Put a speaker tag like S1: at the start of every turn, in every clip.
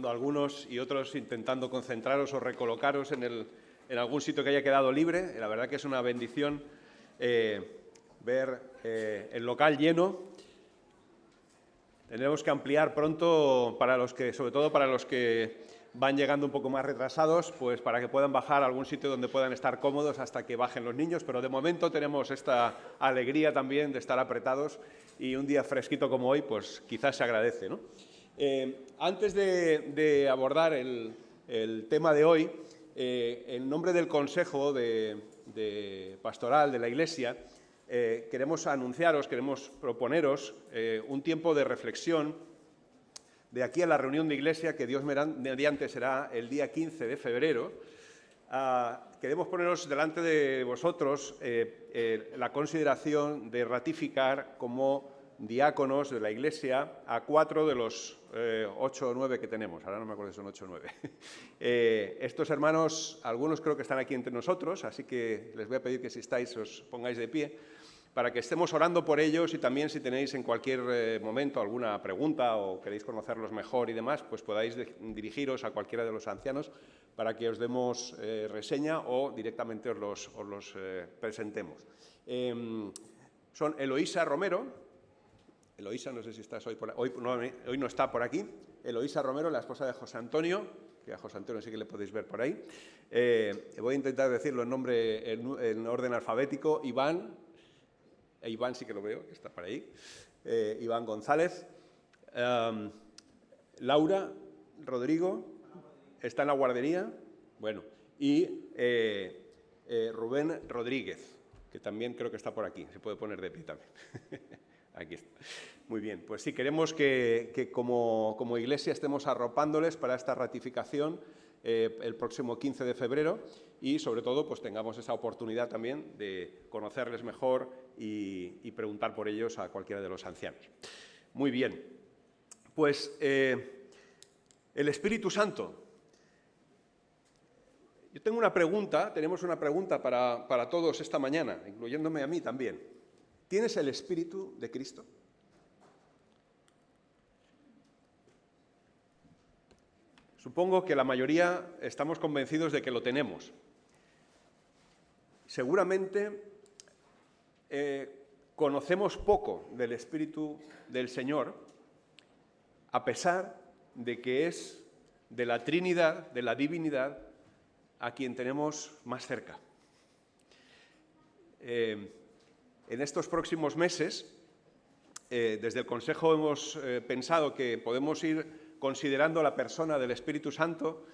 S1: dejando algunos y otros intentando concentraros o recolocaros en algún sitio que haya quedado libre. La verdad que es una bendición ver el local lleno. Tendremos que ampliar pronto sobre todo para los que van llegando un poco más retrasados, pues para que puedan bajar a algún sitio donde puedan estar cómodos hasta que bajen los niños, pero de momento tenemos esta alegría también de estar apretados y un día fresquito como hoy, pues quizás se agradece, ¿no? Antes de abordar el tema de hoy, en nombre del Consejo de Pastoral de la Iglesia, queremos proponeros un tiempo de reflexión de aquí a la reunión de Iglesia, que Dios mediante será el día 15 de febrero. Queremos poneros delante de vosotros la consideración de ratificar como diáconos de la Iglesia a 4 de los 8 o 9 que tenemos. Ahora no me acuerdo si son 8 o 9. Estos hermanos, algunos creo que están aquí entre nosotros, así que les voy a pedir que si estáis os pongáis de pie para que estemos orando por ellos, y también si tenéis en cualquier momento alguna pregunta o queréis conocerlos mejor y demás, pues podáis dirigiros a cualquiera de los ancianos para que os demos reseña o directamente os los presentemos. Son Eloísa Romero. Eloísa, no sé si estás hoy no está por aquí. Eloísa Romero, la esposa de José Antonio, que a José Antonio sí que le podéis ver por ahí. Voy a intentar decirlo en orden alfabético. Iván sí que lo veo, que está por ahí. Iván González. Laura, Rodrigo, está en la guardería. Bueno, y Rubén Rodríguez, que también creo que está por aquí. Se puede poner de pie también. Aquí está. Muy bien, pues sí, queremos que como Iglesia estemos arropándoles para esta ratificación el próximo 15 de febrero y, sobre todo, pues tengamos esa oportunidad también de conocerles mejor y preguntar por ellos a cualquiera de los ancianos. Muy bien, pues el Espíritu Santo. Yo tengo una pregunta, tenemos una pregunta para todos esta mañana, incluyéndome a mí también. ¿Tienes el Espíritu de Cristo? Supongo que la mayoría estamos convencidos de que lo tenemos. Seguramente conocemos poco del Espíritu del Señor, a pesar de que es de la Trinidad, de la divinidad, a quien tenemos más cerca. En estos próximos meses, desde el Consejo hemos pensado que podemos ir considerando la persona del Espíritu Santo,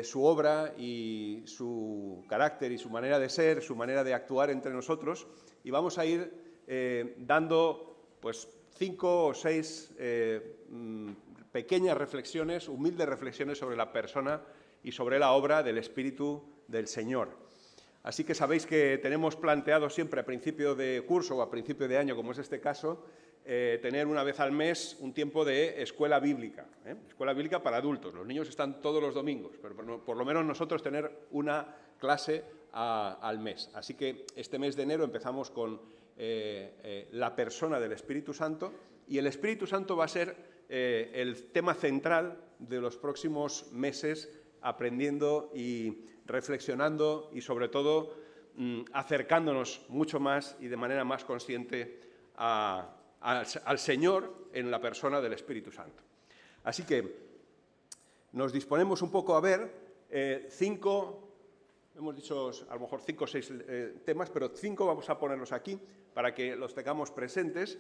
S1: su obra y su carácter y su manera de ser, su manera de actuar entre nosotros, y vamos a ir dando pues 5 o 6 pequeñas reflexiones, humildes reflexiones sobre la persona y sobre la obra del Espíritu del Señor. Así que sabéis que tenemos planteado siempre a principio de curso o a principio de año, como es este caso, tener una vez al mes un tiempo de escuela bíblica. Escuela bíblica para adultos. Los niños están todos los domingos, pero por lo menos nosotros tener una clase al mes. Así que este mes de enero empezamos con la persona del Espíritu Santo, y el Espíritu Santo va a ser el tema central de los próximos meses, aprendiendo y reflexionando y, sobre todo, acercándonos mucho más y de manera más consciente al Señor en la persona del Espíritu Santo. Así que nos disponemos un poco a ver 5, hemos dicho a lo mejor 5 o 6 temas, pero 5 vamos a ponerlos aquí para que los tengamos presentes.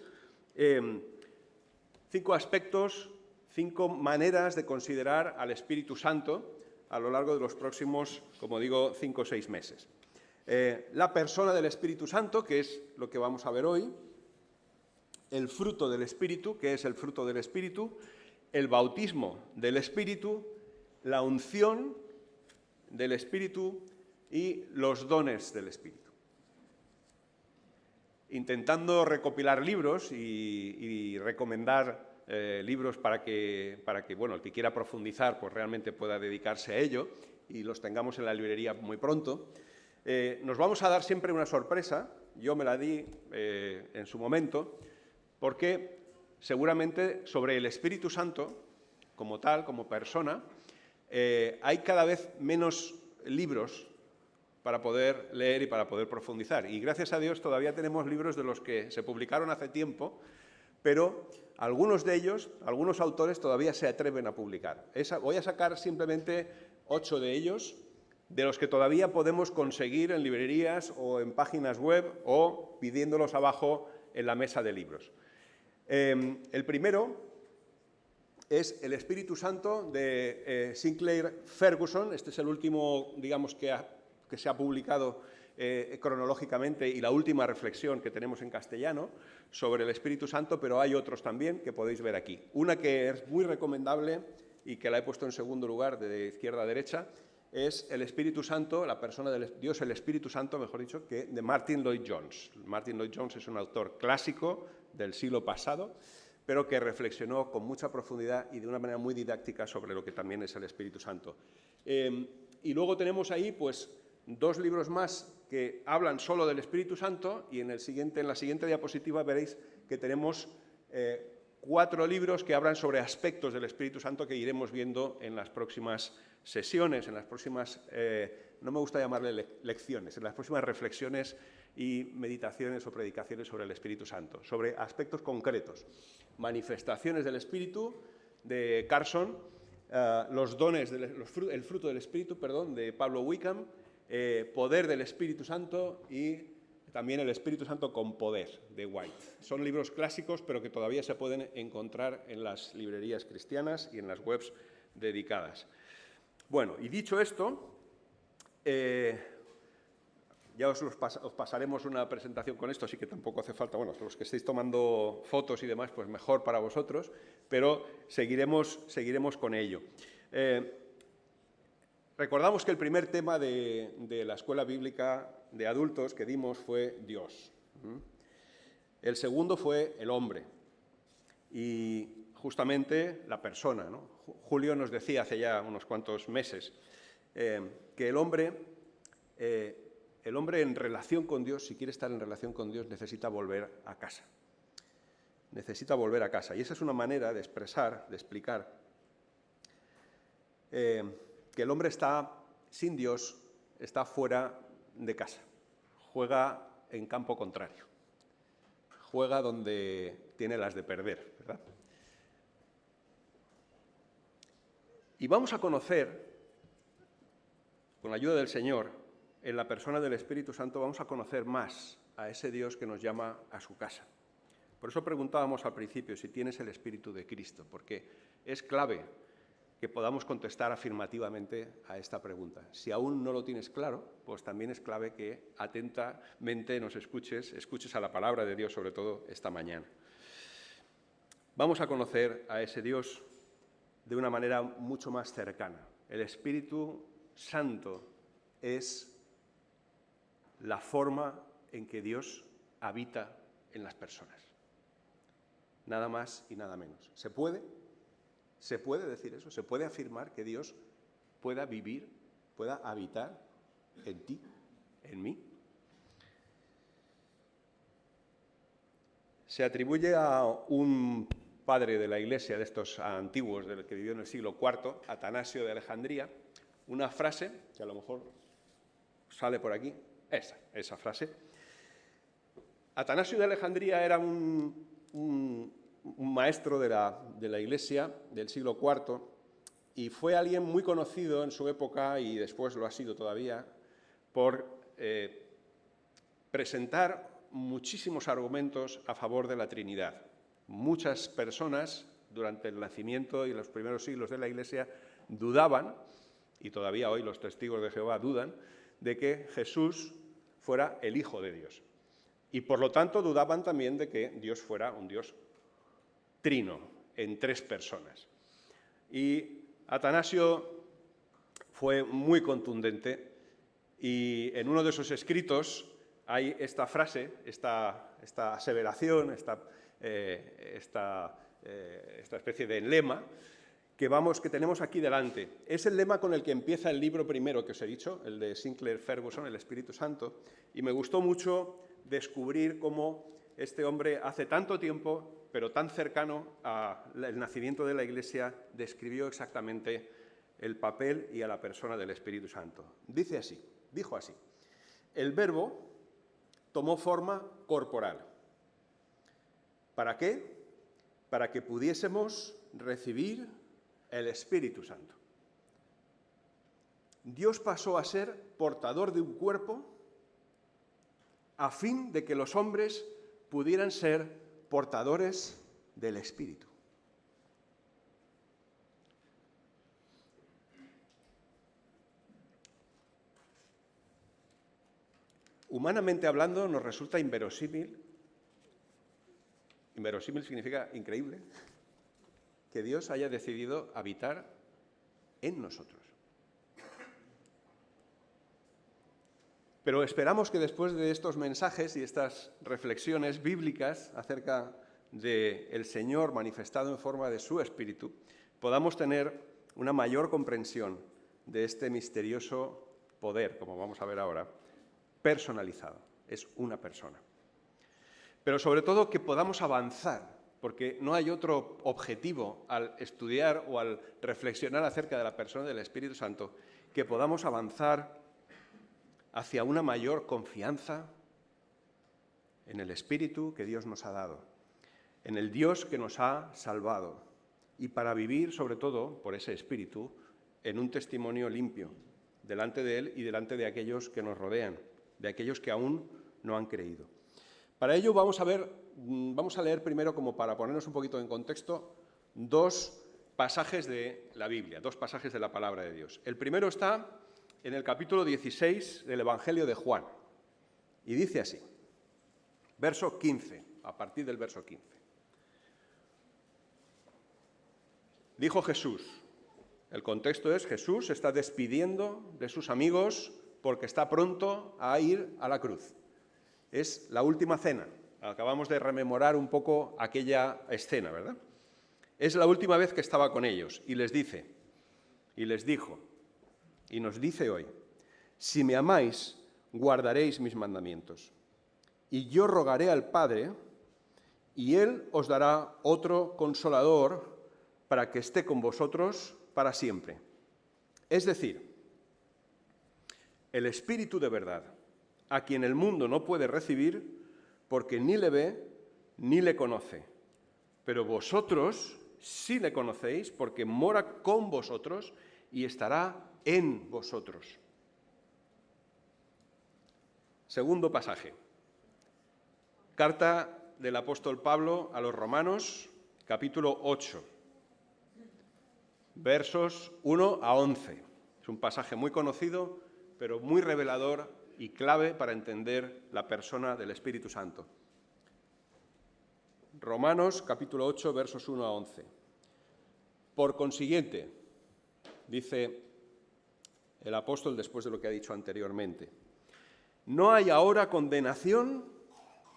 S1: 5 aspectos, 5 maneras de considerar al Espíritu Santo a lo largo de los próximos, como digo, 5 o 6 meses. La persona del Espíritu Santo, que es lo que vamos a ver hoy. El fruto del Espíritu, que es el fruto del Espíritu. El bautismo del Espíritu. La unción del Espíritu y los dones del Espíritu. Intentando recopilar libros y recomendar libros para que bueno, el que quiera profundizar pues realmente pueda dedicarse a ello y los tengamos en la librería muy pronto. Nos vamos a dar siempre una sorpresa, yo me la di en su momento, porque seguramente sobre el Espíritu Santo como tal, como persona, hay cada vez menos libros para poder leer y para poder profundizar. Y gracias a Dios todavía tenemos libros de los que se publicaron hace tiempo, pero algunos de ellos, algunos autores todavía se atreven a publicar. Voy a sacar simplemente 8 de ellos, de los que todavía podemos conseguir en librerías o en páginas web o pidiéndolos abajo en la mesa de libros. El primero es El Espíritu Santo de Sinclair Ferguson. Este es el último, digamos, que se ha publicado cronológicamente y la última reflexión que tenemos en castellano sobre el Espíritu Santo, pero hay otros también que podéis ver aquí. Una que es muy recomendable y que la he puesto en segundo lugar, de izquierda a derecha, es El Espíritu Santo, la persona de Dios, el Espíritu Santo, mejor dicho, de Martyn Lloyd-Jones. Martyn Lloyd-Jones es un autor clásico del siglo pasado, pero que reflexionó con mucha profundidad y de una manera muy didáctica sobre lo que también es el Espíritu Santo. Y luego tenemos ahí, pues, 2 libros más que hablan solo del Espíritu Santo, y en la siguiente diapositiva veréis que tenemos 4 libros que hablan sobre aspectos del Espíritu Santo que iremos viendo en las próximas sesiones, en las próximas, no me gusta llamarle lecciones, en las próximas reflexiones y meditaciones o predicaciones sobre el Espíritu Santo, sobre aspectos concretos. Manifestaciones del Espíritu, de Carson, el fruto del Espíritu, perdón, de Pablo Wickham, Poder del Espíritu Santo y también El Espíritu Santo con Poder, de White. Son libros clásicos, pero que todavía se pueden encontrar en las librerías cristianas y en las webs dedicadas. Bueno, y dicho esto, ya os pasaremos una presentación con esto, así que tampoco hace falta, bueno, los que estéis tomando fotos y demás, pues mejor para vosotros, pero seguiremos con ello. Recordamos que el primer tema de la escuela bíblica de adultos que dimos fue Dios. El segundo fue el hombre y justamente la persona, ¿no? Julio nos decía hace ya unos cuantos meses que el hombre en relación con Dios, si quiere estar en relación con Dios, necesita volver a casa. Necesita volver a casa. Y esa es una manera de expresar, de explicar que el hombre está sin Dios, está fuera de casa, juega en campo contrario, juega donde tiene las de perder, ¿verdad? Y vamos a conocer, con la ayuda del Señor, en la persona del Espíritu Santo, vamos a conocer más a ese Dios que nos llama a su casa. Por eso preguntábamos al principio si tienes el Espíritu de Cristo, porque es clave que podamos contestar afirmativamente a esta pregunta. Si aún no lo tienes claro, pues también es clave que atentamente nos escuches a la palabra de Dios, sobre todo esta mañana. Vamos a conocer a ese Dios de una manera mucho más cercana. El Espíritu Santo es la forma en que Dios habita en las personas. Nada más y nada menos. ¿Se puede decir eso? ¿Se puede afirmar que Dios pueda vivir, pueda habitar en ti, en mí? Se atribuye a un padre de la Iglesia, de estos antiguos, del que vivió en el siglo IV, Atanasio de Alejandría, una frase, que a lo mejor sale por aquí, esa frase. Atanasio de Alejandría era un maestro de la Iglesia del siglo IV y fue alguien muy conocido en su época, y después lo ha sido todavía, por presentar muchísimos argumentos a favor de la Trinidad. Muchas personas durante el nacimiento y los primeros siglos de la Iglesia dudaban, y todavía hoy los testigos de Jehová dudan, de que Jesús fuera el Hijo de Dios. Y por lo tanto dudaban también de que Dios fuera un Dios trino, en 3 personas. Y Atanasio fue muy contundente, y en uno de sus escritos hay esta frase, esta aseveración, esta especie de lema que tenemos aquí delante. Es el lema con el que empieza el libro primero que os he dicho, el de Sinclair Ferguson, El Espíritu Santo, y me gustó mucho descubrir cómo este hombre hace tanto tiempo, pero tan cercano al nacimiento de la Iglesia, describió exactamente el papel y a la persona del Espíritu Santo. Dijo así: el Verbo tomó forma corporal. ¿Para qué? Para que pudiésemos recibir el Espíritu Santo. Dios pasó a ser portador de un cuerpo a fin de que los hombres pudieran ser portadores del Espíritu. Humanamente hablando, nos resulta inverosímil significa increíble, que Dios haya decidido habitar en nosotros. Pero esperamos que después de estos mensajes y estas reflexiones bíblicas acerca del Señor manifestado en forma de su Espíritu, podamos tener una mayor comprensión de este misterioso poder, como vamos a ver ahora, personalizado. Es una persona. Pero sobre todo que podamos avanzar, porque no hay otro objetivo al estudiar o al reflexionar acerca de la persona del Espíritu Santo, que podamos avanzar hacia una mayor confianza en el Espíritu que Dios nos ha dado, en el Dios que nos ha salvado, y para vivir, sobre todo, por ese Espíritu, en un testimonio limpio, delante de Él y delante de aquellos que nos rodean, de aquellos que aún no han creído. Para ello vamos a leer primero, como para ponernos un poquito en contexto, dos pasajes de la Biblia, dos pasajes de la Palabra de Dios. El primero está en el capítulo 16 del Evangelio de Juan, y dice así, verso 15, a partir del verso 15. Dijo Jesús, el contexto es: Jesús se está despidiendo de sus amigos porque está pronto a ir a la cruz. Es la última cena. Acabamos de rememorar un poco aquella escena, ¿verdad? Es la última vez que estaba con ellos y les dice, y les dijo, y nos dice hoy: si me amáis, guardaréis mis mandamientos. Y yo rogaré al Padre, y Él os dará otro consolador para que esté con vosotros para siempre. Es decir, el Espíritu de verdad, a quien el mundo no puede recibir porque ni le ve ni le conoce. Pero vosotros sí le conocéis porque mora con vosotros y estará en vosotros. Segundo pasaje. Carta del apóstol Pablo a los Romanos, capítulo 8, versos 1 a 11. Es un pasaje muy conocido, pero muy revelador y clave para entender la persona del Espíritu Santo. Romanos, capítulo 8, versos 1 a 11. Por consiguiente, dice el apóstol después de lo que ha dicho anteriormente, no hay ahora condenación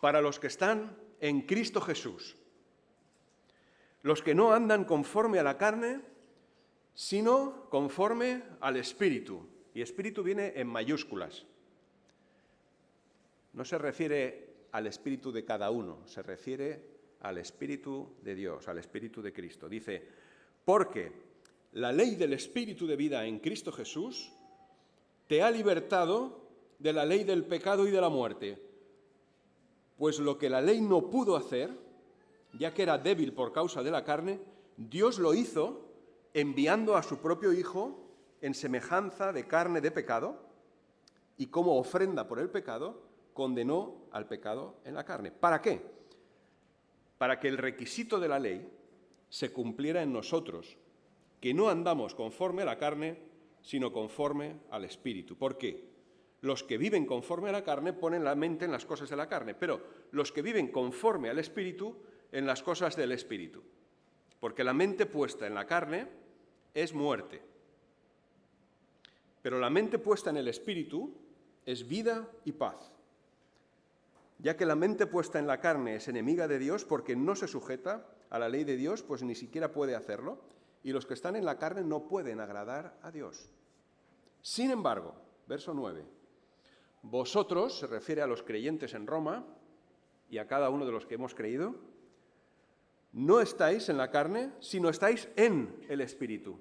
S1: para los que están en Cristo Jesús, los que no andan conforme a la carne, sino conforme al Espíritu. Y Espíritu viene en mayúsculas. No se refiere al Espíritu de cada uno, se refiere al Espíritu de Dios, al Espíritu de Cristo. Dice, porque la ley del Espíritu de vida en Cristo Jesús te ha libertado de la ley del pecado y de la muerte, pues lo que la ley no pudo hacer, ya que era débil por causa de la carne, Dios lo hizo enviando a su propio Hijo en semejanza de carne de pecado, y como ofrenda por el pecado, condenó al pecado en la carne. ¿Para qué? Para que el requisito de la ley se cumpliera en nosotros, que no andamos conforme a la carne, sino conforme al Espíritu. ¿Por qué? Los que viven conforme a la carne ponen la mente en las cosas de la carne, pero los que viven conforme al Espíritu, en las cosas del Espíritu. Porque la mente puesta en la carne es muerte, pero la mente puesta en el Espíritu es vida y paz. Ya que la mente puesta en la carne es enemiga de Dios porque no se sujeta a la ley de Dios, pues ni siquiera puede hacerlo, y los que están en la carne no pueden agradar a Dios. Sin embargo, verso 9, vosotros, se refiere a los creyentes en Roma, y a cada uno de los que hemos creído, no estáis en la carne, sino estáis en el Espíritu.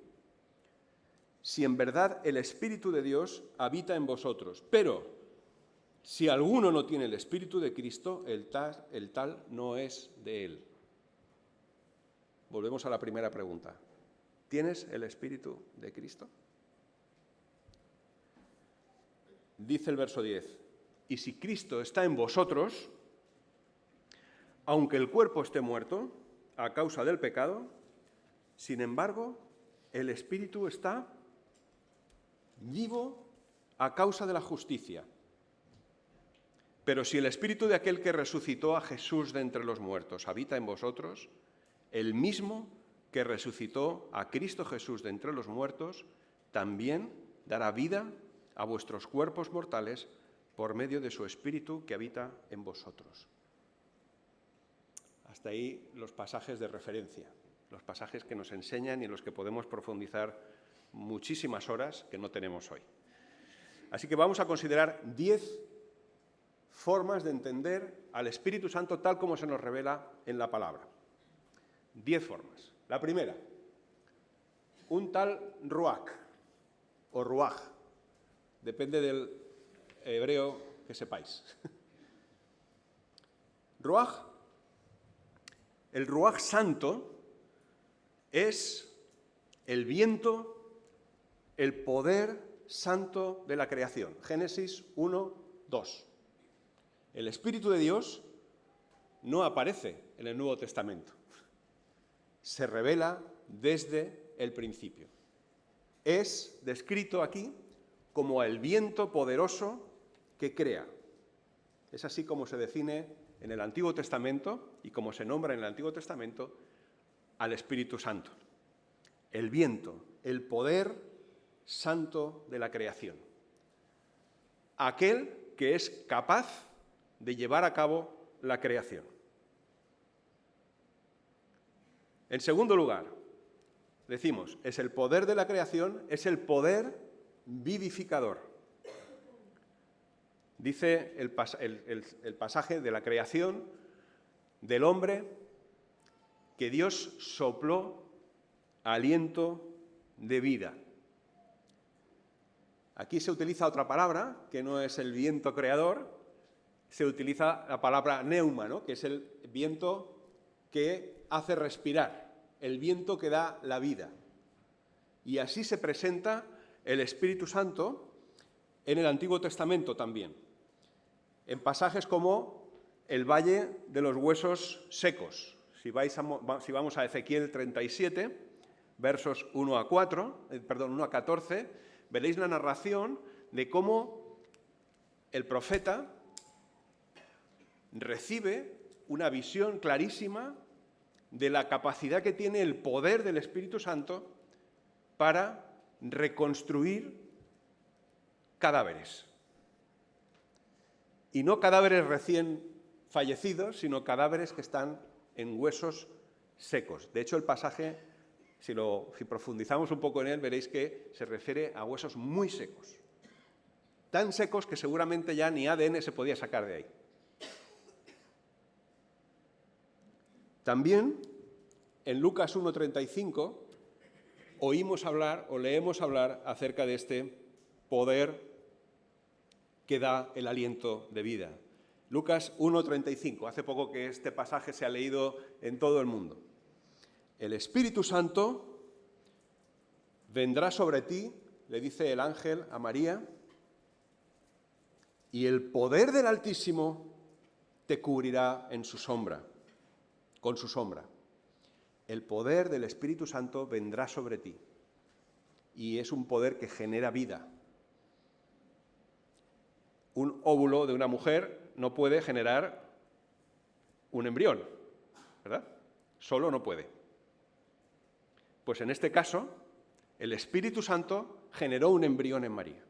S1: Si en verdad el Espíritu de Dios habita en vosotros. Pero si alguno no tiene el Espíritu de Cristo, el tal no es de él. Volvemos a la primera pregunta. ¿Tienes el Espíritu de Cristo? Dice el verso 10. Y si Cristo está en vosotros, aunque el cuerpo esté muerto a causa del pecado, sin embargo, el Espíritu está vivo a causa de la justicia. Pero si el Espíritu de aquel que resucitó a Jesús de entre los muertos habita en vosotros, el mismo que resucitó a Cristo Jesús de entre los muertos, también dará vida a vuestros cuerpos mortales por medio de su Espíritu que habita en vosotros. Hasta ahí los pasajes de referencia, los pasajes que nos enseñan y en los que podemos profundizar muchísimas horas que no tenemos hoy. Así que vamos a considerar 10 formas de entender al Espíritu Santo tal como se nos revela en la palabra. 10 formas. La primera, un tal ruach o ruaj, depende del hebreo que sepáis. Ruaj, el ruaj santo es el viento, el poder santo de la creación. Génesis 1, 2. El Espíritu de Dios no aparece en el Nuevo Testamento. Se revela desde el principio. Es descrito aquí como el viento poderoso que crea. Es así como se define en el Antiguo Testamento y como se nombra en el Antiguo Testamento al Espíritu Santo. El viento, el poder santo de la creación. Aquel que es capaz de llevar a cabo la creación. En segundo lugar, decimos, es el poder de la creación, es el poder vivificador. Dice el pasaje de la creación del hombre que Dios sopló aliento de vida. Aquí se utiliza otra palabra, que no es el viento creador, se utiliza la palabra neuma, ¿no? Que es el viento que hace respirar, el viento que da la vida. Y así se presenta el Espíritu Santo en el Antiguo Testamento también, en pasajes como el Valle de los Huesos Secos. Si vamos a Ezequiel 37, versos 1 a 14, veréis la narración de cómo el profeta recibe una visión clarísima de la capacidad que tiene el poder del Espíritu Santo para reconstruir cadáveres. Y no cadáveres recién fallecidos, sino cadáveres que están en huesos secos. De hecho, el pasaje, si profundizamos un poco en él, veréis que se refiere a huesos muy secos. Tan secos que seguramente ya ni ADN se podía sacar de ahí. También, en Lucas 1:35, leemos hablar acerca de este poder que da el aliento de vida. Lucas 1:35, hace poco que este pasaje se ha leído en todo el mundo. El Espíritu Santo vendrá sobre ti, le dice el ángel a María, y el poder del Altísimo te cubrirá en su sombra, con su sombra. El poder del Espíritu Santo vendrá sobre ti y es un poder que genera vida. Un óvulo de una mujer no puede generar un embrión, ¿verdad? Solo no puede. Pues en este caso, el Espíritu Santo generó un embrión en María.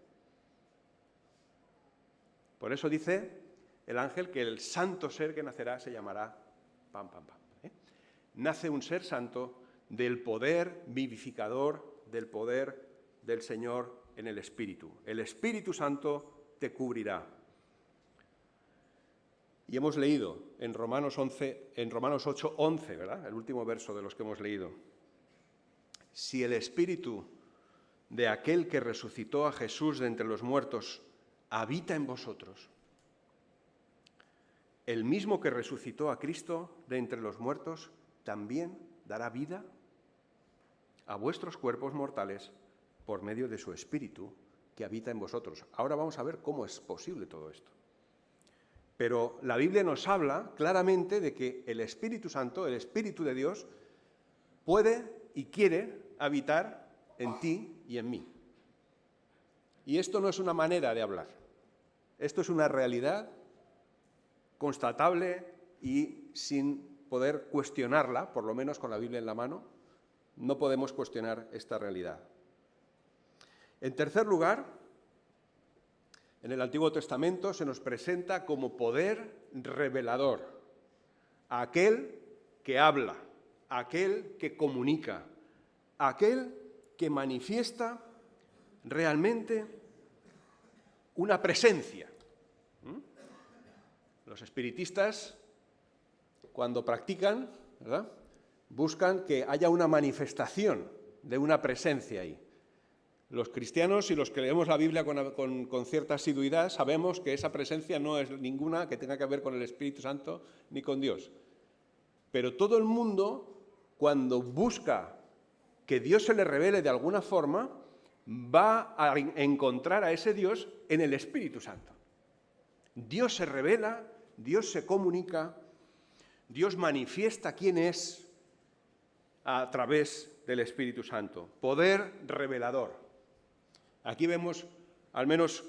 S1: Por eso dice el ángel que el santo ser que nacerá se llamará pam, pam, pam. Nace un ser santo del poder vivificador, del poder del Señor en el Espíritu. El Espíritu Santo te cubrirá. Y hemos leído en Romanos 8, 11, ¿verdad? El último verso de los que hemos leído. Si el Espíritu de aquel que resucitó a Jesús de entre los muertos habita en vosotros, el mismo que resucitó a Cristo de entre los muertos también dará vida a vuestros cuerpos mortales por medio de su Espíritu que habita en vosotros. Ahora vamos a ver cómo es posible todo esto. Pero la Biblia nos habla claramente de que el Espíritu Santo, el Espíritu de Dios, puede y quiere habitar en ti y en mí. Y esto no es una manera de hablar. Esto es una realidad constatable y sin poder cuestionarla, por lo menos con la Biblia en la mano, no podemos cuestionar esta realidad. En tercer lugar, en el Antiguo Testamento se nos presenta como poder revelador, aquel que habla, aquel que comunica, aquel que manifiesta realmente una presencia. Los espiritistas, cuando practican, ¿verdad?, buscan que haya una manifestación de una presencia ahí. Los cristianos y los que leemos la Biblia con cierta asiduidad sabemos que esa presencia no es ninguna que tenga que ver con el Espíritu Santo ni con Dios. Pero todo el mundo, cuando busca que Dios se le revele de alguna forma, va a encontrar a ese Dios en el Espíritu Santo. Dios se revela, Dios se comunica, Dios manifiesta quién es a través del Espíritu Santo. Poder revelador. Aquí vemos al menos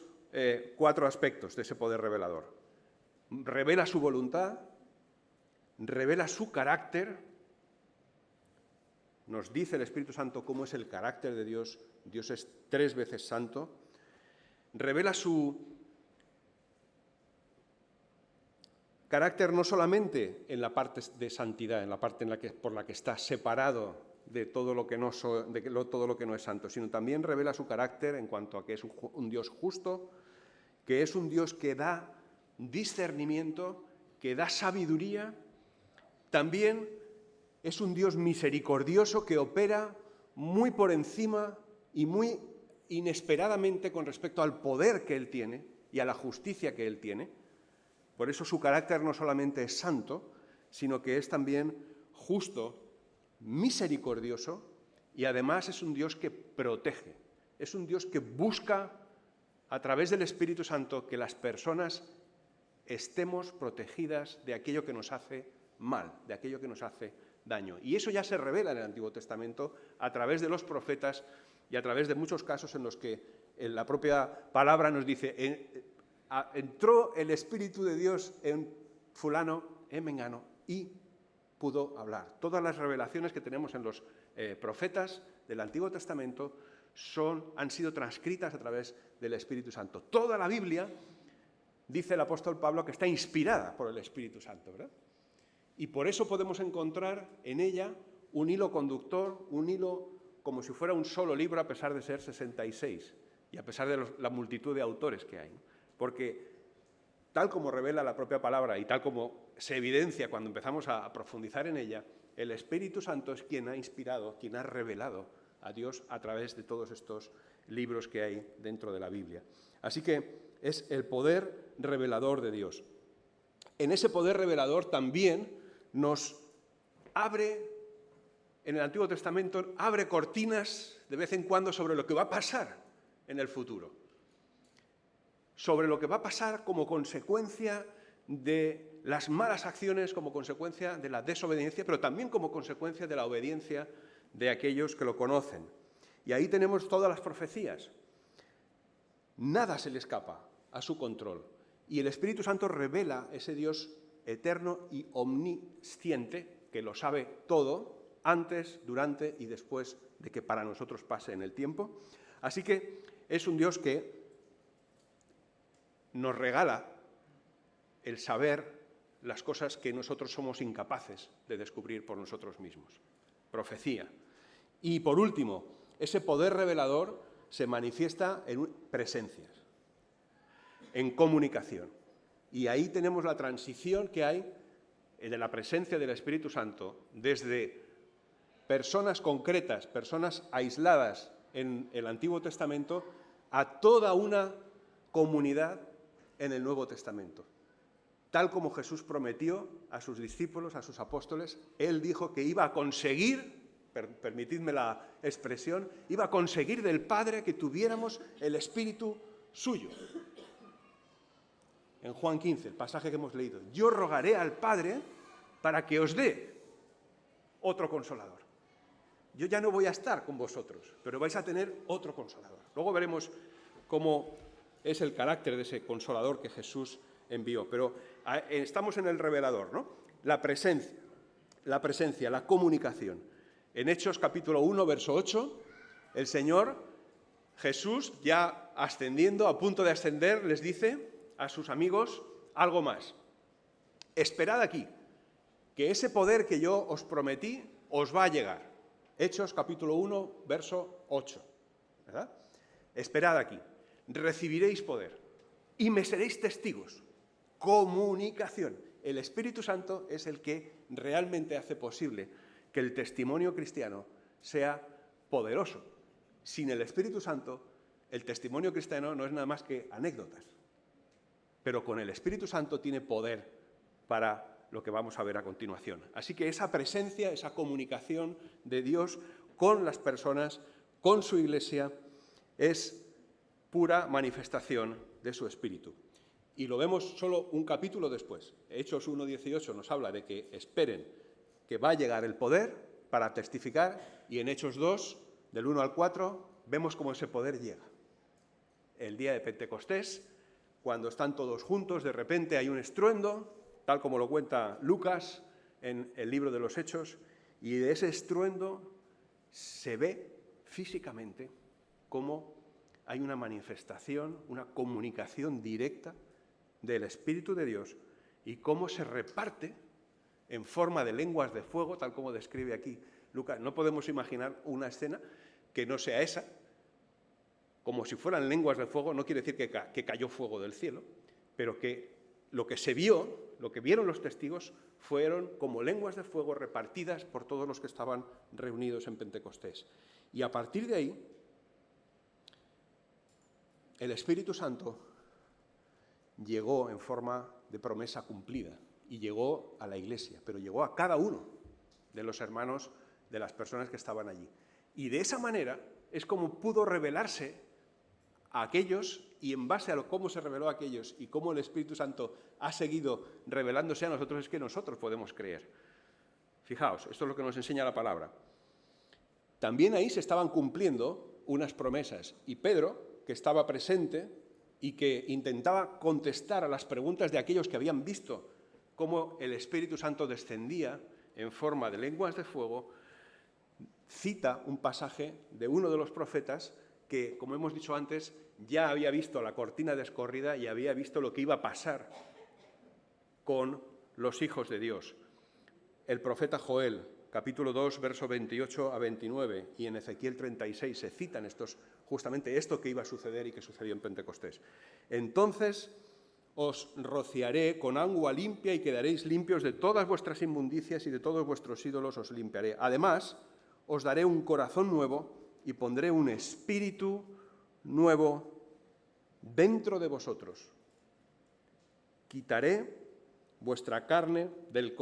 S1: 4 aspectos de ese poder revelador. Revela su voluntad, revela su carácter. Nos dice el Espíritu Santo cómo es el carácter de Dios. Dios es 3 veces santo. Revela su carácter no solamente en la parte de santidad, en la parte por la que está separado de todo lo que no es santo, sino también revela su carácter en cuanto a que es un Dios justo, que es un Dios que da discernimiento, que da sabiduría. También es un Dios misericordioso que opera muy por encima y muy inesperadamente con respecto al poder que Él tiene y a la justicia que Él tiene. Por eso su carácter no solamente es santo, sino que es también justo, misericordioso, y además es un Dios que protege. Es un Dios que busca, a través del Espíritu Santo, que las personas estemos protegidas de aquello que nos hace mal, de aquello que nos hace daño. Y eso ya se revela en el Antiguo Testamento a través de los profetas y a través de muchos casos en los que la propia palabra nos dice: entró el Espíritu de Dios en fulano, en mengano, y pudo hablar. Todas las revelaciones que tenemos en los profetas del Antiguo Testamento han sido transcritas a través del Espíritu Santo. Toda la Biblia, dice el apóstol Pablo, que está inspirada por el Espíritu Santo, ¿verdad? Y por eso podemos encontrar en ella un hilo conductor, un hilo como si fuera un solo libro, a pesar de ser 66, y a pesar de la multitud de autores que hay. Porque tal como revela la propia palabra y tal como se evidencia cuando empezamos a profundizar en ella, el Espíritu Santo es quien ha inspirado, quien ha revelado a Dios a través de todos estos libros que hay dentro de la Biblia. Así que es el poder revelador de Dios. En ese poder revelador también nos abre, en el Antiguo Testamento, abre cortinas de vez en cuando sobre lo que va a pasar en el futuro. Sobre lo que va a pasar como consecuencia de las malas acciones, como consecuencia de la desobediencia, pero también como consecuencia de la obediencia de aquellos que lo conocen. Y ahí tenemos todas las profecías. Nada se le escapa a su control. Y el Espíritu Santo revela ese Dios eterno y omnisciente, que lo sabe todo, antes, durante y después de que para nosotros pase en el tiempo. Así que es un Dios que nos regala el saber las cosas que nosotros somos incapaces de descubrir por nosotros mismos. Profecía. Y por último, ese poder revelador se manifiesta en presencias, en comunicación. Y ahí tenemos la transición que hay de la presencia del Espíritu Santo desde personas concretas, personas aisladas en el Antiguo Testamento, a toda una comunidad en el Nuevo Testamento. Tal como Jesús prometió a sus discípulos, a sus apóstoles, Él dijo que iba a conseguir, permitidme la expresión, iba a conseguir del Padre que tuviéramos el Espíritu suyo. En Juan 15, el pasaje que hemos leído, yo rogaré al Padre para que os dé otro consolador. Yo ya no voy a estar con vosotros, pero vais a tener otro consolador. Luego veremos cómo es el carácter de ese consolador que Jesús envió. Pero estamos en el revelador, ¿no? La presencia, la comunicación. En Hechos capítulo 1, verso 8, el Señor Jesús, ya ascendiendo, a punto de ascender, les dice a sus amigos algo más. Esperad aquí, que ese poder que yo os prometí os va a llegar. Hechos capítulo 1, verso 8. ¿Verdad? Esperad aquí, recibiréis poder y me seréis testigos. Comunicación. El Espíritu Santo es el que realmente hace posible que el testimonio cristiano sea poderoso. Sin el Espíritu Santo, el testimonio cristiano no es nada más que anécdotas. Pero con el Espíritu Santo tiene poder para lo que vamos a ver a continuación. Así que esa presencia, esa comunicación de Dios con las personas, con su Iglesia, es pura manifestación de su Espíritu. Y lo vemos solo un capítulo después. Hechos 1:18 nos habla de que esperen que va a llegar el poder para testificar, y en Hechos 2, del 1 al 4, vemos cómo ese poder llega. El día de Pentecostés, cuando están todos juntos, de repente hay un estruendo, tal como lo cuenta Lucas en el libro de los Hechos, y de ese estruendo se ve físicamente cómo hay una manifestación, una comunicación directa del Espíritu de Dios y cómo se reparte en forma de lenguas de fuego, tal como describe aquí Lucas. No podemos imaginar una escena que no sea esa, como si fueran lenguas de fuego. No quiere decir que cayó fuego del cielo, pero que lo que se vio, lo que vieron los testigos, fueron como lenguas de fuego repartidas por todos los que estaban reunidos en Pentecostés. Y a partir de ahí, el Espíritu Santo llegó en forma de promesa cumplida y llegó a la Iglesia, pero llegó a cada uno de los hermanos, de las personas que estaban allí. Y de esa manera es como pudo revelarse a aquellos, y en base a cómo se reveló a aquellos y cómo el Espíritu Santo ha seguido revelándose a nosotros, es que nosotros podemos creer. Fijaos, esto es lo que nos enseña la palabra. También ahí se estaban cumpliendo unas promesas, y Pedro, que estaba presente y que intentaba contestar a las preguntas de aquellos que habían visto cómo el Espíritu Santo descendía en forma de lenguas de fuego, cita un pasaje de uno de los profetas que, como hemos dicho antes, ya había visto la cortina descorrida y había visto lo que iba a pasar con los hijos de Dios. El profeta Joel, capítulo 2, verso 28 a 29, y en Ezequiel 36 se citan justamente esto que iba a suceder y que sucedió en Pentecostés. Entonces os rociaré con agua limpia y quedaréis limpios de todas vuestras inmundicias, y de todos vuestros ídolos os limpiaré. Además, os daré un corazón nuevo y pondré un espíritu nuevo dentro de vosotros. Quitaré de vuestra carne el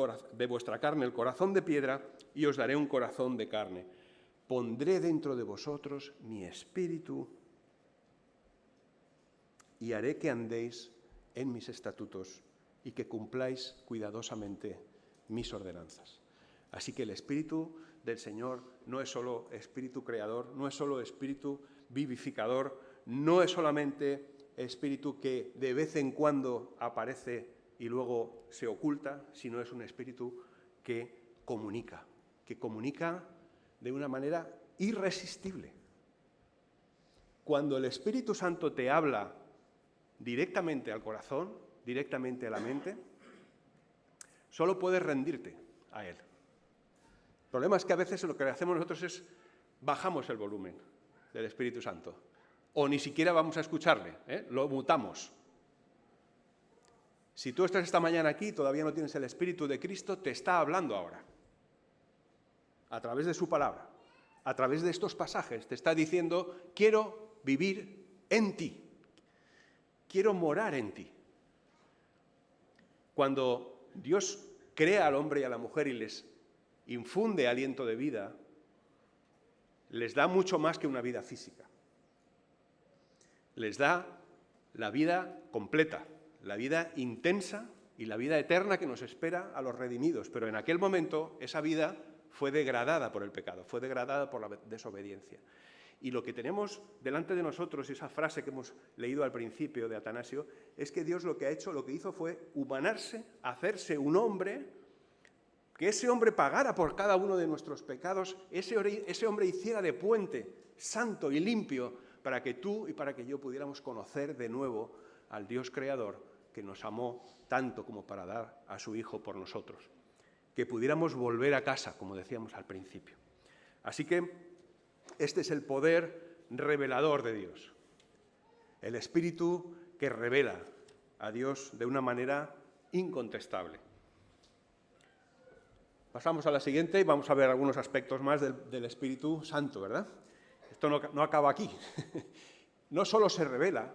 S1: corazón de piedra y os daré un corazón de carne. Pondré dentro de vosotros mi espíritu y haré que andéis en mis estatutos y que cumpláis cuidadosamente mis ordenanzas. Así que el Espíritu del Señor no es solo Espíritu creador, no es solo Espíritu vivificador, no es solamente Espíritu que de vez en cuando aparece y luego se oculta, sino es un Espíritu que comunica de una manera irresistible. Cuando el Espíritu Santo te habla directamente al corazón, directamente a la mente, solo puedes rendirte a Él. El problema es que a veces lo que hacemos nosotros es bajamos el volumen del Espíritu Santo, o ni siquiera vamos a escucharle, lo mutamos. Si tú estás esta mañana aquí y todavía no tienes el Espíritu de Cristo, te está hablando ahora, a través de su palabra, a través de estos pasajes, te está diciendo, quiero vivir en ti, quiero morar en ti. Cuando Dios crea al hombre y a la mujer y les infunde aliento de vida, les da mucho más que una vida física. Les da la vida completa, la vida intensa y la vida eterna que nos espera a los redimidos. Pero en aquel momento esa vida fue degradada por el pecado, fue degradada por la desobediencia. Y lo que tenemos delante de nosotros, esa frase que hemos leído al principio de Atanasio, es que Dios lo que hizo fue humanarse, hacerse un hombre, que ese hombre pagara por cada uno de nuestros pecados, ese hombre hiciera de puente santo y limpio para que tú y para que yo pudiéramos conocer de nuevo al Dios creador que nos amó tanto como para dar a su Hijo por nosotros. Que pudiéramos volver a casa, como decíamos al principio. Así que este es el poder revelador de Dios. El Espíritu que revela a Dios de una manera incontestable. Pasamos a la siguiente y vamos a ver algunos aspectos más del Espíritu Santo, ¿verdad? Esto no acaba aquí. No solo se revela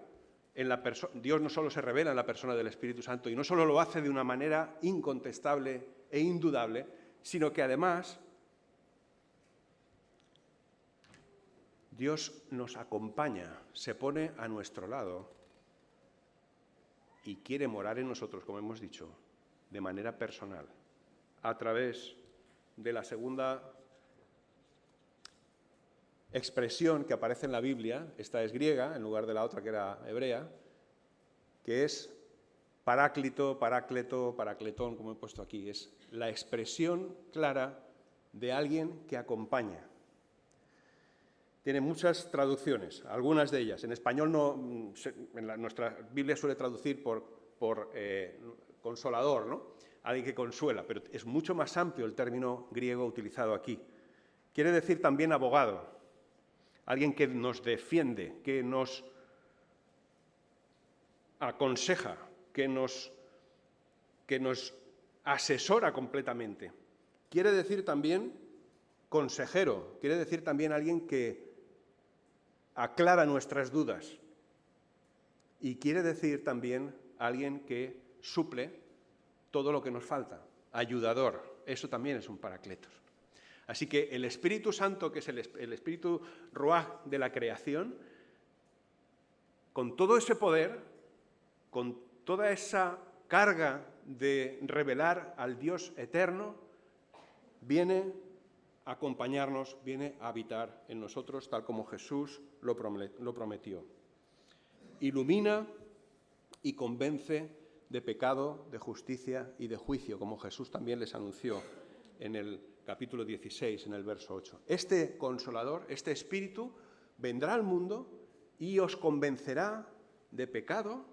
S1: Dios no solo se revela en la persona del Espíritu Santo y no solo lo hace de una manera incontestable e indudable, sino que además Dios nos acompaña, se pone a nuestro lado y quiere morar en nosotros, como hemos dicho, de manera personal, a través de la segunda expresión que aparece en la Biblia, esta es griega en lugar de la otra que era hebrea, que es paráclito, parácleto, paracletón, como he puesto aquí. Es la expresión clara de alguien que acompaña. Tiene muchas traducciones, algunas de ellas. En español nuestra Biblia suele traducir por consolador, ¿no? Alguien que consuela, pero es mucho más amplio el término griego utilizado aquí. Quiere decir también abogado. Alguien que nos defiende, que nos aconseja, que nos asesora completamente. Quiere decir también consejero, quiere decir también alguien que aclara nuestras dudas. Y quiere decir también alguien que suple todo lo que nos falta, ayudador. Eso también es un paracletos. Así que el Espíritu Santo, que es el Espíritu Ruaj de la creación, con todo ese poder, con toda esa carga de revelar al Dios eterno, viene a acompañarnos, viene a habitar en nosotros, tal como Jesús lo prometió. Ilumina y convence de pecado, de justicia y de juicio, como Jesús también les anunció en el capítulo 16, en el verso 8. Este Consolador, este Espíritu, vendrá al mundo y os convencerá de pecado,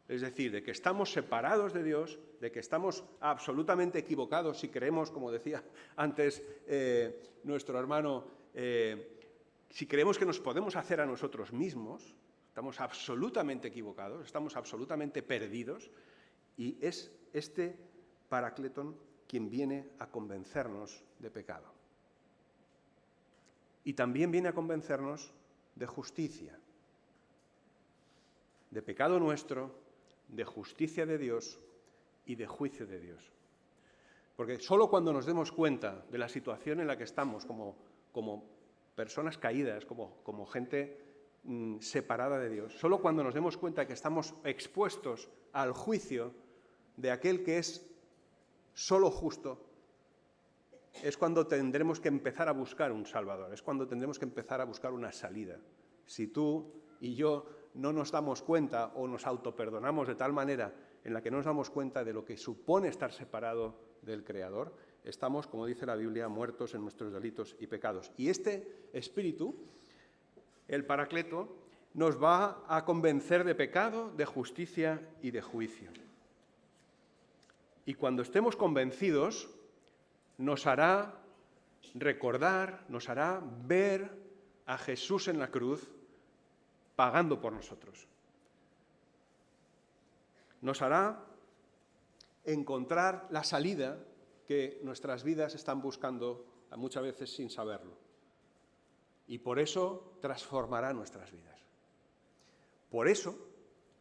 S1: es decir, de que estamos separados de Dios, de que estamos absolutamente equivocados si creemos, como decía antes nuestro hermano, si creemos que nos podemos hacer a nosotros mismos, estamos absolutamente equivocados, estamos absolutamente perdidos, y es este Paracletón quien viene a convencernos de pecado. Y también viene a convencernos de justicia, de pecado nuestro, de justicia de Dios y de juicio de Dios. Porque solo cuando nos demos cuenta de la situación en la que estamos como personas caídas, como gente separada de Dios, solo cuando nos demos cuenta que estamos expuestos al juicio de aquel que es solo justo, es cuando tendremos que empezar a buscar un Salvador, es cuando tendremos que empezar a buscar una salida. Si tú y yo no nos damos cuenta o nos autoperdonamos de tal manera en la que no nos damos cuenta de lo que supone estar separado del Creador, estamos, como dice la Biblia, muertos en nuestros delitos y pecados. Y este Espíritu, el Paracleto, nos va a convencer de pecado, de justicia y de juicio. Y cuando estemos convencidos, nos hará recordar, nos hará ver a Jesús en la cruz pagando por nosotros. Nos hará encontrar la salida que nuestras vidas están buscando muchas veces sin saberlo. Y por eso transformará nuestras vidas. Por eso,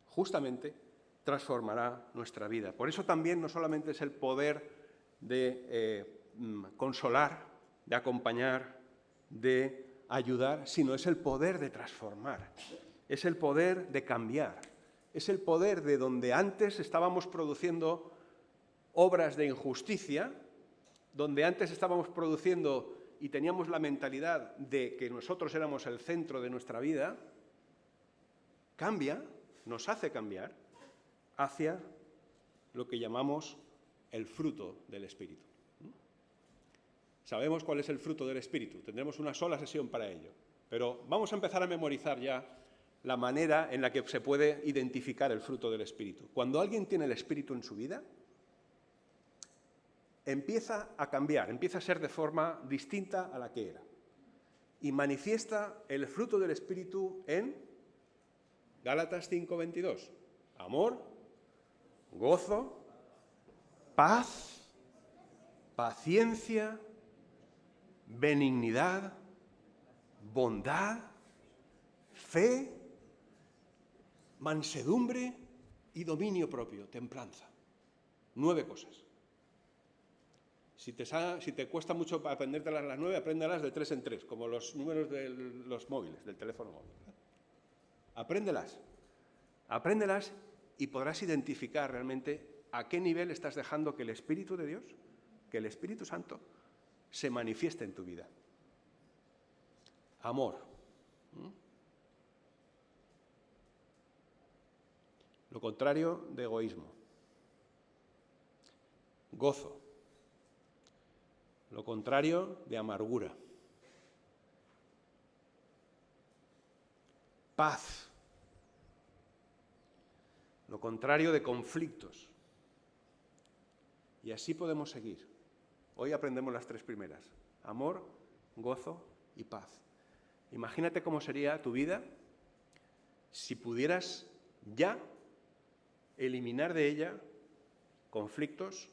S1: justamente, transformará nuestra vida. Por eso también no solamente es el poder de consolar, de acompañar, de ayudar, sino es el poder de transformar, es el poder de cambiar, es el poder de donde antes estábamos produciendo obras de injusticia, donde antes estábamos produciendo y teníamos la mentalidad de que nosotros éramos el centro de nuestra vida, cambia, nos hace cambiar hacia lo que llamamos el fruto del Espíritu. Sabemos cuál es el fruto del Espíritu, tendremos una sola sesión para ello, pero vamos a empezar a memorizar ya la manera en la que se puede identificar el fruto del Espíritu. Cuando alguien tiene el Espíritu en su vida, empieza a cambiar, empieza a ser de forma distinta a la que era. Y manifiesta el fruto del Espíritu en Gálatas 5:22. Amor, gozo, paz, paciencia, benignidad, bondad, fe, mansedumbre y dominio propio, templanza. 9 cosas. Si te cuesta mucho aprendértelas las 9, apréndelas de 3 en 3, como los números de los móviles, del teléfono móvil. Apréndelas y podrás identificar realmente a qué nivel estás dejando que el Espíritu de Dios, que el Espíritu Santo, se manifieste en tu vida. Amor. Lo contrario de egoísmo. Gozo. Lo contrario de amargura. Paz. Lo contrario de conflictos. Y así podemos seguir. Hoy aprendemos las 3 primeras. Amor, gozo y paz. Imagínate cómo sería tu vida si pudieras ya eliminar de ella conflictos,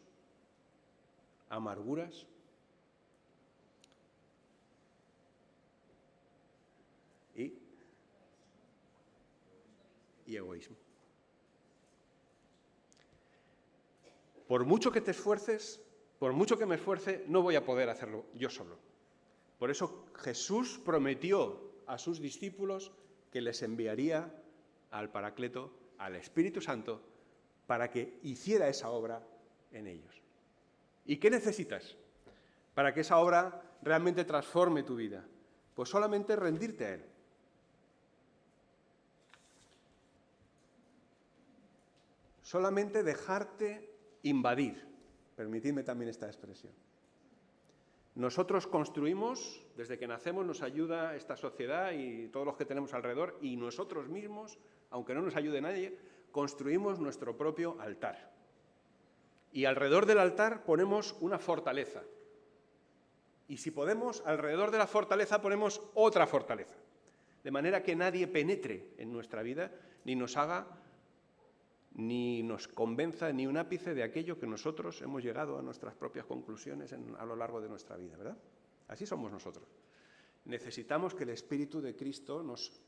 S1: amarguras y egoísmo. Por mucho que te esfuerces, por mucho que me esfuerce, no voy a poder hacerlo yo solo. Por eso Jesús prometió a sus discípulos que les enviaría al Paracleto, al Espíritu Santo, para que hiciera esa obra en ellos. ¿Y qué necesitas para que esa obra realmente transforme tu vida? Pues solamente rendirte a Él. Solamente dejarte invadir. Permitidme también esta expresión. Nosotros construimos, desde que nacemos nos ayuda esta sociedad y todos los que tenemos alrededor, y nosotros mismos, aunque no nos ayude nadie, construimos nuestro propio altar. Y alrededor del altar ponemos una fortaleza. Y si podemos, alrededor de la fortaleza ponemos otra fortaleza. De manera que nadie penetre en nuestra vida, ni nos haga, ni nos convenza ni un ápice de aquello que nosotros hemos llegado a nuestras propias conclusiones a lo largo de nuestra vida, ¿verdad? Así somos nosotros. Necesitamos que el Espíritu de Cristo nos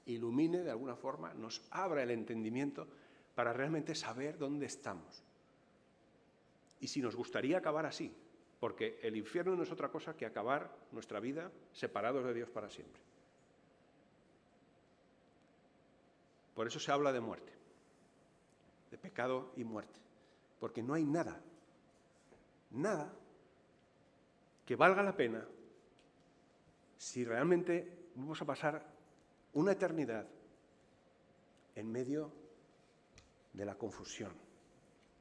S1: ilumine de alguna forma, nos abra el entendimiento para realmente saber dónde estamos. Y si nos gustaría acabar así, porque el infierno no es otra cosa que acabar nuestra vida separados de Dios para siempre. Por eso se habla de muerte, de pecado y muerte, porque no hay nada que valga la pena si realmente vamos a pasar una eternidad en medio de la confusión,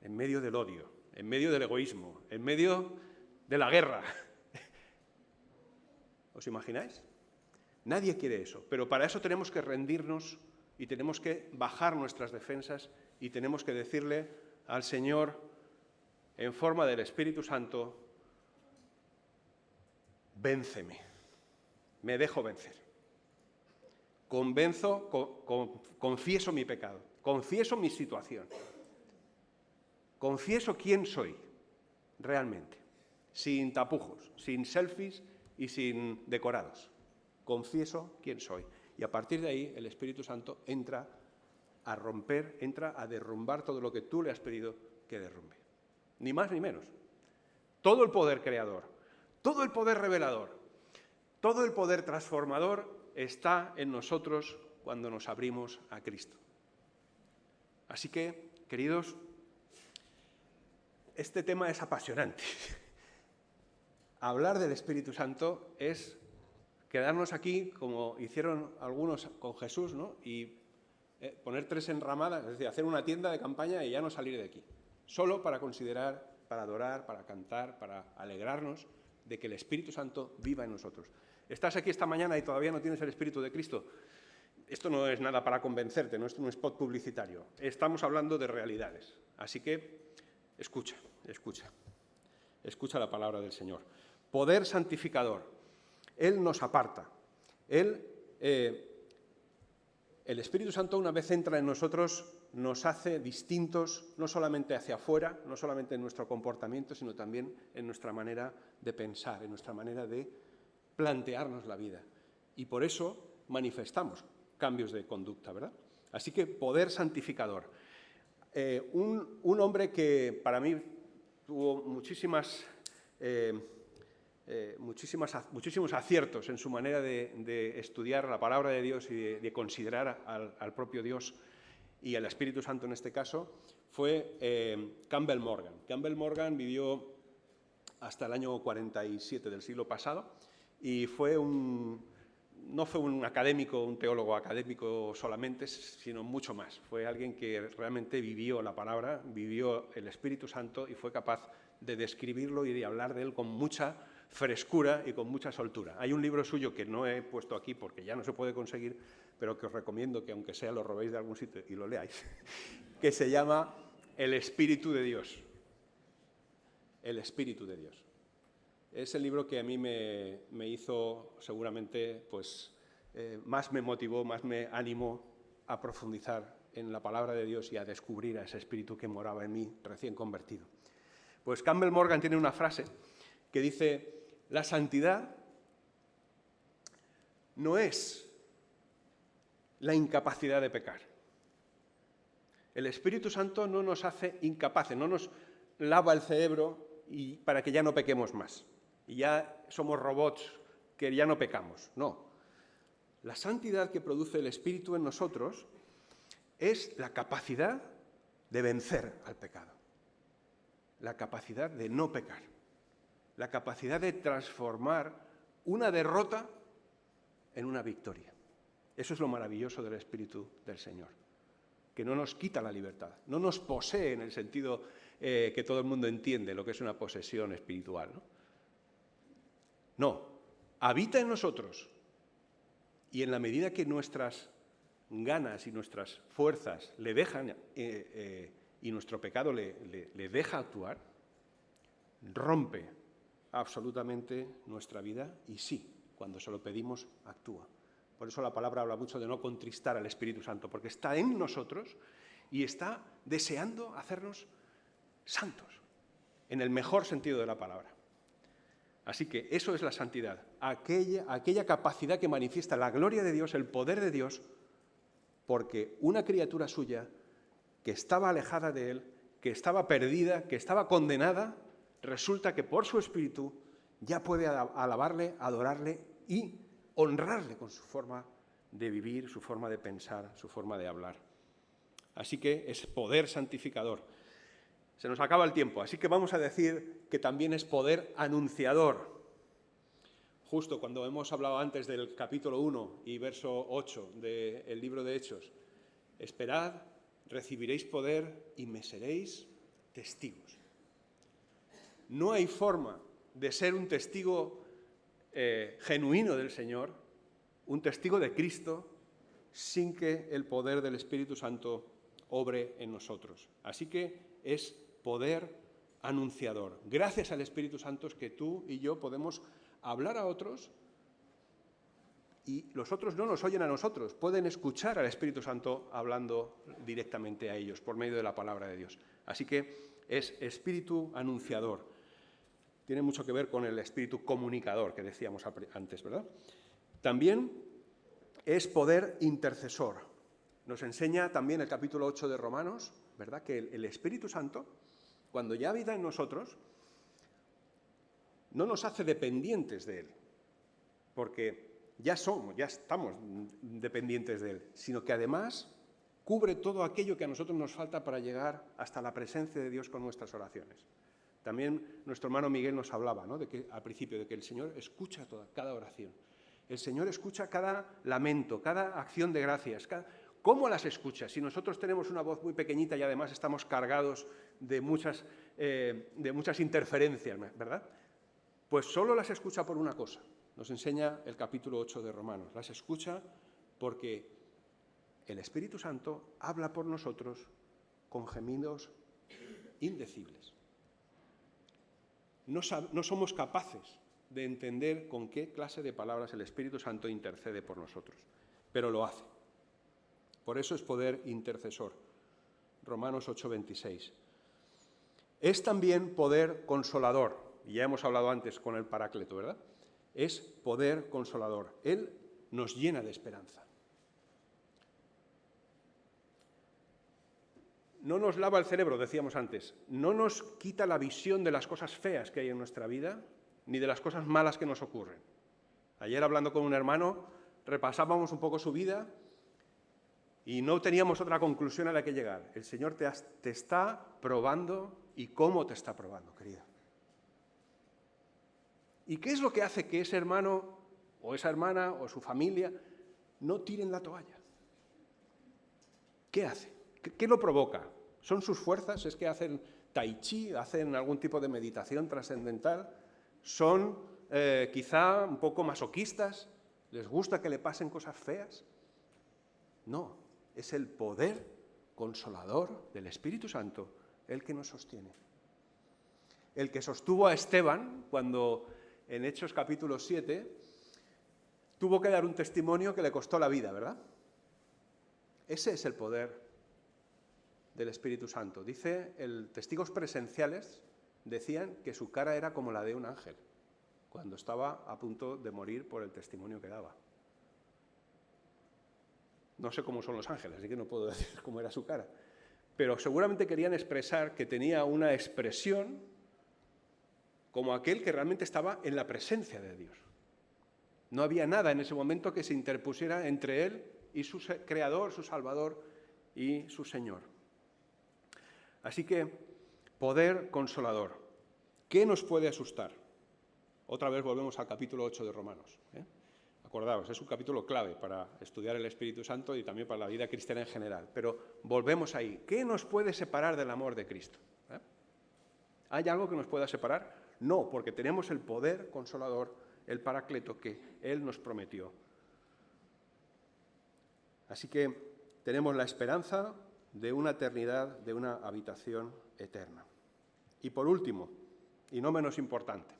S1: en medio del odio, en medio del egoísmo, en medio de la guerra. ¿Os imagináis? Nadie quiere eso, pero para eso tenemos que rendirnos y tenemos que bajar nuestras defensas y tenemos que decirle al Señor, en forma del Espíritu Santo, vénceme, me dejo vencer. Confieso mi pecado, confieso mi situación. confieso quién soy realmente, sin tapujos, sin selfies y sin decorados. Confieso quién soy. Y a partir de ahí el Espíritu Santo entra a romper, entra a derrumbar todo lo que tú le has pedido que derrumbe. Ni más ni menos. Todo el poder creador, todo el poder revelador, todo el poder transformador está en nosotros cuando nos abrimos a Cristo. Así que, queridos, este tema es apasionante. Hablar del Espíritu Santo es quedarnos aquí, como hicieron algunos con Jesús, ¿no? Y poner 3 enramadas, es decir, hacer una tienda de campaña y ya no salir de aquí. Solo para considerar, para adorar, para cantar, para alegrarnos de que el Espíritu Santo viva en nosotros. ¿Estás aquí esta mañana y todavía no tienes el Espíritu de Cristo? Esto no es nada para convencerte, no es un spot publicitario. Estamos hablando de realidades. Así que escucha la palabra del Señor. Poder santificador. Él nos aparta. El Espíritu Santo, una vez entra en nosotros, nos hace distintos, no solamente hacia afuera, no solamente en nuestro comportamiento, sino también en nuestra manera de pensar, en nuestra manera de plantearnos la vida. Y por eso manifestamos cambios de conducta, ¿verdad? Así que poder santificador. Un hombre que para mí tuvo muchísimos aciertos en su manera de estudiar la palabra de Dios y de considerar al propio Dios y al Espíritu Santo en este caso, fue Campbell Morgan. Campbell Morgan vivió hasta el año 47 del siglo pasado y no fue un académico, un teólogo académico solamente, sino mucho más. Fue alguien que realmente vivió la palabra, vivió el Espíritu Santo y fue capaz de describirlo y de hablar de él con mucha frescura y con mucha soltura. Hay un libro suyo que no he puesto aquí porque ya no se puede conseguir, pero que os recomiendo que aunque sea lo robéis de algún sitio y lo leáis, que se llama El Espíritu de Dios. El Espíritu de Dios. Es el libro que a mí me hizo seguramente, pues, más me motivó, más me animó a profundizar en la palabra de Dios y a descubrir a ese Espíritu que moraba en mí recién convertido. Pues Campbell Morgan tiene una frase que dice: la santidad no es la incapacidad de pecar. El Espíritu Santo no nos hace incapaces, no nos lava el cerebro para que ya no pequemos más. Y ya somos robots que ya no pecamos. No. La santidad que produce el Espíritu en nosotros es la capacidad de vencer al pecado. La capacidad de no pecar. La capacidad de transformar una derrota en una victoria. Eso es lo maravilloso del Espíritu del Señor, que no nos quita la libertad, no nos posee en el sentido que todo el mundo entiende lo que es una posesión espiritual, ¿no? No, habita en nosotros y en la medida que nuestras ganas y nuestras fuerzas le dejan y nuestro pecado le deja actuar, rompe absolutamente nuestra vida y sí, cuando se lo pedimos, actúa. Por eso la palabra habla mucho de no contristar al Espíritu Santo, porque está en nosotros y está deseando hacernos santos, en el mejor sentido de la palabra. Así que eso es la santidad, aquella capacidad que manifiesta la gloria de Dios, el poder de Dios, porque una criatura suya que estaba alejada de Él, que estaba perdida, que estaba condenada, resulta que por su Espíritu ya puede alabarle, adorarle y honrarle con su forma de vivir, su forma de pensar, su forma de hablar. Así que es poder santificador. Se nos acaba el tiempo, así que vamos a decir que también es poder anunciador. Justo cuando hemos hablado antes del capítulo 1 y verso 8 del libro de Hechos, esperad, recibiréis poder y me seréis testigos. No hay forma de ser un testigo genuino del Señor, un testigo de Cristo, sin que el poder del Espíritu Santo obre en nosotros. Así que es poder anunciador. Gracias al Espíritu Santo es que tú y yo podemos hablar a otros y los otros no nos oyen a nosotros, pueden escuchar al Espíritu Santo hablando directamente a ellos por medio de la palabra de Dios. Así que es espíritu anunciador. Tiene mucho que ver con el espíritu comunicador que decíamos antes, ¿verdad? También es poder intercesor. Nos enseña también el capítulo 8 de Romanos, ¿verdad?, que el Espíritu Santo, cuando ya habita en nosotros, no nos hace dependientes de Él, porque ya estamos dependientes de Él, sino que además cubre todo aquello que a nosotros nos falta para llegar hasta la presencia de Dios con nuestras oraciones. También nuestro hermano Miguel nos hablaba, ¿no?, de que al principio, de que el Señor escucha cada oración. El Señor escucha cada lamento, cada acción de gracias. ¿Cómo las escucha? Si nosotros tenemos una voz muy pequeñita y además estamos cargados de muchas interferencias, ¿verdad? Pues solo las escucha por una cosa. Nos enseña el capítulo 8 de Romanos. Las escucha porque el Espíritu Santo habla por nosotros con gemidos indecibles. No somos capaces de entender con qué clase de palabras el Espíritu Santo intercede por nosotros, pero lo hace. Por eso es poder intercesor. Romanos 8:26. Es también poder consolador, y ya hemos hablado antes con el Paráclito, ¿verdad? Es poder consolador. Él nos llena de esperanza. No nos lava el cerebro, decíamos antes, no nos quita la visión de las cosas feas que hay en nuestra vida, ni de las cosas malas que nos ocurren. Ayer, hablando con un hermano, repasábamos un poco su vida y no teníamos otra conclusión a la que llegar. El Señor te está probando, y cómo te está probando, querida. ¿Y qué es lo que hace que ese hermano o esa hermana o su familia no tiren la toalla? ¿Qué hace? ¿Qué lo provoca? ¿Son sus fuerzas? ¿Es que hacen tai chi? ¿Hacen algún tipo de meditación trascendental? ¿Son quizá un poco masoquistas? ¿Les gusta que le pasen cosas feas? No, es el poder consolador del Espíritu Santo el que nos sostiene. El que sostuvo a Esteban cuando en Hechos capítulo 7 tuvo que dar un testimonio que le costó la vida, ¿verdad? Ese es el poder del Espíritu Santo. Dice, testigos presenciales decían que su cara era como la de un ángel, cuando estaba a punto de morir por el testimonio que daba. No sé cómo son los ángeles, así que no puedo decir cómo era su cara. Pero seguramente querían expresar que tenía una expresión como aquel que realmente estaba en la presencia de Dios. No había nada en ese momento que se interpusiera entre él y su Creador, su Salvador y su Señor. Así que, poder consolador. ¿Qué nos puede asustar? Otra vez volvemos al capítulo 8 de Romanos. Acordaos, es un capítulo clave para estudiar el Espíritu Santo y también para la vida cristiana en general. Pero volvemos ahí. ¿Qué nos puede separar del amor de Cristo? ¿Hay algo que nos pueda separar? No, porque tenemos el poder consolador, el Paráclito que Él nos prometió. Así que tenemos la esperanza de una eternidad, de una habitación eterna. Y por último, y no menos importante,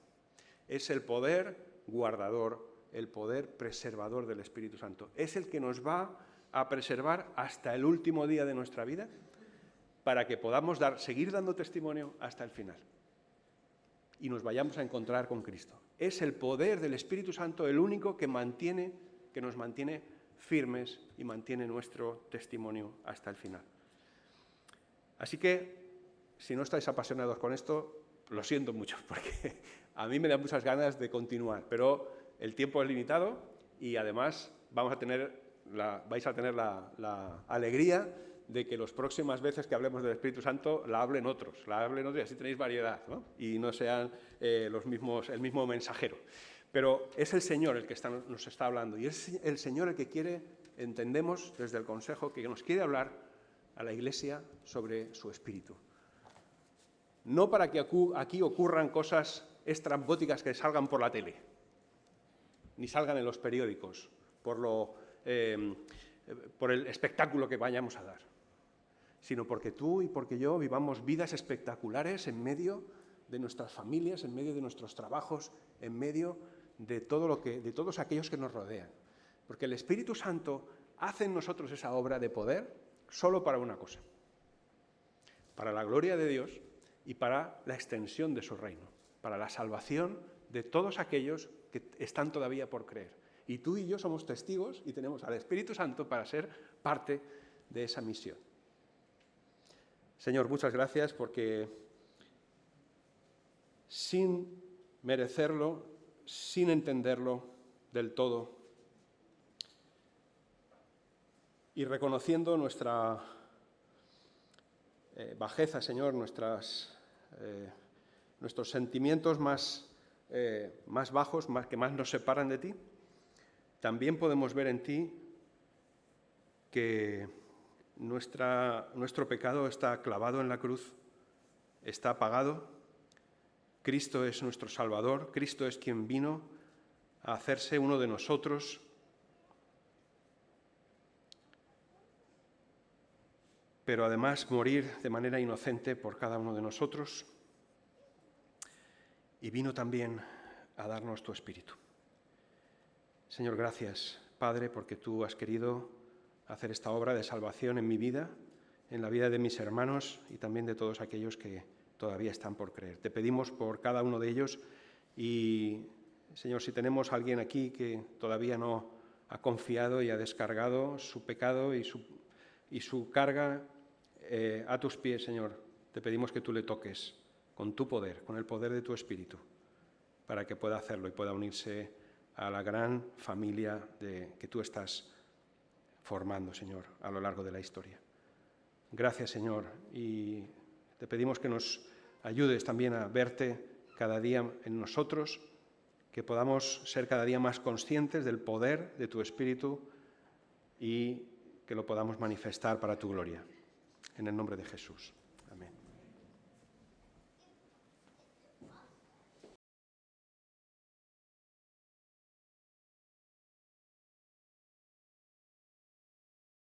S1: es el poder guardador, el poder preservador del Espíritu Santo. Es el que nos va a preservar hasta el último día de nuestra vida para que podamos seguir dando testimonio hasta el final y nos vayamos a encontrar con Cristo. Es el poder del Espíritu Santo el único que nos mantiene firmes y mantiene nuestro testimonio hasta el final. Así que, si no estáis apasionados con esto, lo siento mucho, porque a mí me da muchas ganas de continuar, pero el tiempo es limitado y además vais a tener la alegría de que las próximas veces que hablemos del Espíritu Santo la hablen otros y así tenéis variedad, ¿no? Y no sean el mismo mensajero. Pero es el Señor el que nos está hablando y es el Señor el que quiere, entendemos desde el Consejo, que nos quiere hablar a la Iglesia sobre su Espíritu. No para que aquí ocurran cosas estrambóticas que salgan por la tele, ni salgan en los periódicos, por el espectáculo que vayamos a dar, sino porque tú y porque yo vivamos vidas espectaculares en medio de nuestras familias, en medio de nuestros trabajos, en medio de todos aquellos que nos rodean. Porque el Espíritu Santo hace en nosotros esa obra de poder solo para una cosa: para la gloria de Dios y para la extensión de su reino, para la salvación de todos aquellos que están todavía por creer. Y tú y yo somos testigos y tenemos al Espíritu Santo para ser parte de esa misión. Señor, muchas gracias porque sin merecerlo, sin entenderlo del todo y reconociendo nuestra bajeza, Señor, nuestros sentimientos más bajos, que más nos separan de ti, también podemos ver en ti que nuestro pecado está clavado en la cruz, está pagado. Cristo es nuestro Salvador, Cristo es quien vino a hacerse uno de nosotros, pero además morir de manera inocente por cada uno de nosotros, y vino también a darnos tu Espíritu. Señor, gracias, Padre, porque tú has querido hacer esta obra de salvación en mi vida, en la vida de mis hermanos y también de todos aquellos que todavía están por creer. Te pedimos por cada uno de ellos y, Señor, si tenemos a alguien aquí que todavía no ha confiado y ha descargado su pecado y su carga a tus pies, Señor, te pedimos que tú le toques con tu poder, con el poder de tu Espíritu, para que pueda hacerlo y pueda unirse a la gran familia que tú estás formando, Señor, a lo largo de la historia. Gracias, Señor, y te pedimos que nos ayudes también a verte cada día en nosotros, que podamos ser cada día más conscientes del poder de tu Espíritu y que lo podamos manifestar para tu gloria. En el nombre de Jesús.